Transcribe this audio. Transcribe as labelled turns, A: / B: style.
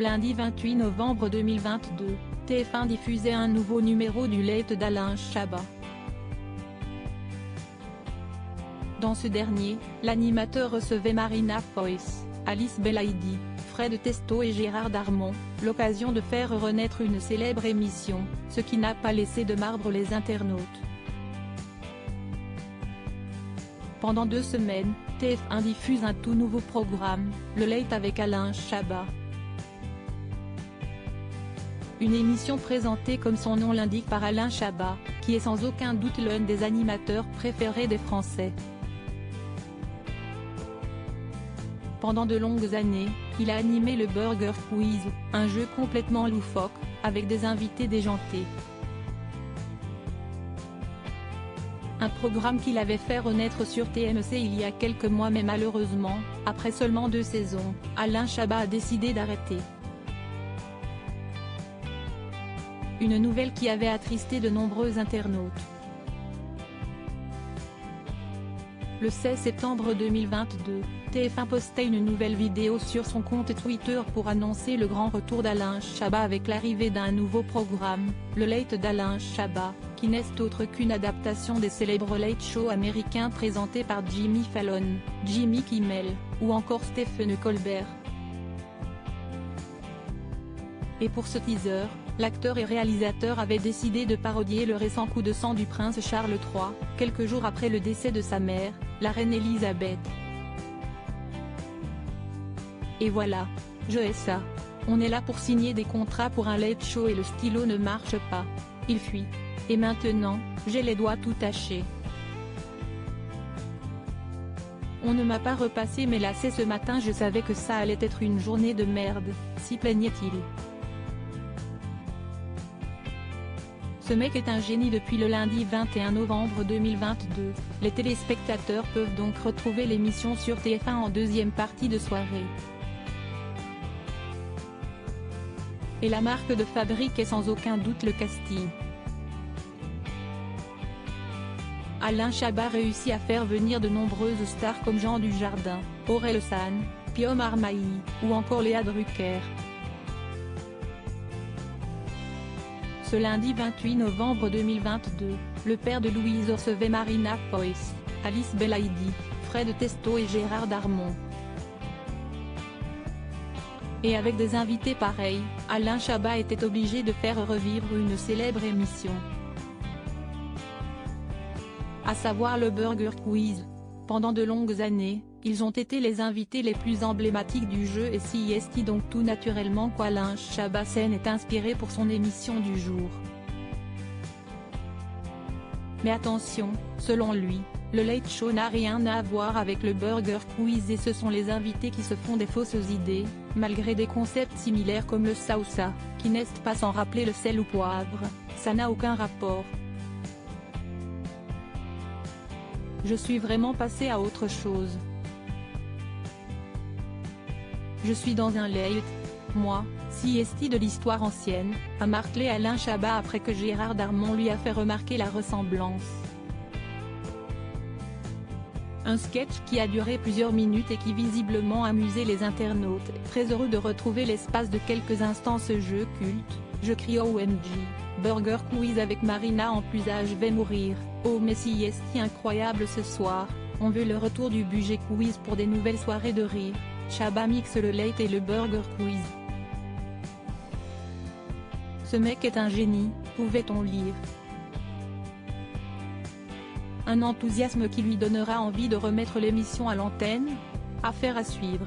A: Lundi 28 novembre 2022, TF1 diffusait un nouveau numéro du Late d'Alain Chabat. Dans ce dernier, l'animateur recevait Marina Foïs, Alice Belaïdi, Fred Testo et Gérard Darmon, l'occasion de faire renaître une célèbre émission, ce qui n'a pas laissé de marbre les internautes. Pendant 2 semaines, TF1 diffuse un tout nouveau programme, le Late avec Alain Chabat. Une émission présentée comme son nom l'indique par Alain Chabat, qui est sans aucun doute l'un des animateurs préférés des Français. Pendant de longues années, il a animé le Burger Quiz, un jeu complètement loufoque, avec des invités déjantés. Un programme qu'il avait fait renaître sur TMC il y a quelques mois, mais malheureusement, après seulement 2 saisons, Alain Chabat a décidé d'arrêter. Une nouvelle qui avait attristé de nombreux internautes. Le 16 septembre 2022, TF1 postait une nouvelle vidéo sur son compte Twitter pour annoncer le grand retour d'Alain Chabat avec l'arrivée d'un nouveau programme, le Late d'Alain Chabat, qui n'est autre qu'une adaptation des célèbres late shows américains présentés par Jimmy Fallon, Jimmy Kimmel, ou encore Stephen Colbert. Et pour ce teaser, l'acteur et réalisateur avait décidé de parodier le récent coup de sang du prince Charles III, quelques jours après le décès de sa mère, la reine Elisabeth. Et voilà, je hais ça. On est là pour signer des contrats pour un late show et le stylo ne marche pas. Il fuit. Et maintenant, j'ai les doigts tout tachés. On ne m'a pas repassé mes lacets ce matin, je savais que ça allait être une journée de merde, s'y plaignait-il. Ce mec est un génie. Depuis le lundi 21 novembre 2022, les téléspectateurs peuvent donc retrouver l'émission sur TF1 en deuxième partie de soirée. Et la marque de fabrique est sans aucun doute le casting. Alain Chabat réussit à faire venir de nombreuses stars comme Jean Dujardin, Aurel San, Pio Marmaille, ou encore Léa Drucker. Ce lundi 28 novembre 2022, le père de Louise recevait Marina Foïs, Alice Belaïdi, Fred Testo et Gérard Darmon. Et avec des invités pareils, Alain Chabat était obligé de faire revivre une célèbre émission. À savoir le Burger Quiz. Pendant de longues années, ils ont été les invités les plus emblématiques du jeu et c'est donc tout naturellement qu'Alain Chabat s'en est inspiré pour son émission du jour. Mais attention, selon lui, le Late Show n'a rien à voir avec le Burger Quiz et ce sont les invités qui se font des fausses idées, malgré des concepts similaires comme le salsa, qui n'est pas sans rappeler le sel ou poivre, ça n'a aucun rapport. Je suis vraiment passé à autre chose. Je suis dans un late, moi, CST de l'histoire ancienne, a martelé Alain Chabat après que Gérard Darmon lui a fait remarquer la ressemblance. Un sketch qui a duré plusieurs minutes et qui visiblement amusait les internautes. Très heureux de retrouver l'espace de quelques instants ce jeu culte, je crie OMG, Burger Quiz avec Marina en plus je vais mourir, oh mais si incroyable ce soir, on veut le retour du budget quiz pour des nouvelles soirées de rire, Chabat mixe le Late et le Burger Quiz. Ce mec est un génie, pouvait-on lire. Un enthousiasme qui lui donnera envie de remettre l'émission à l'antenne ? Affaire à suivre.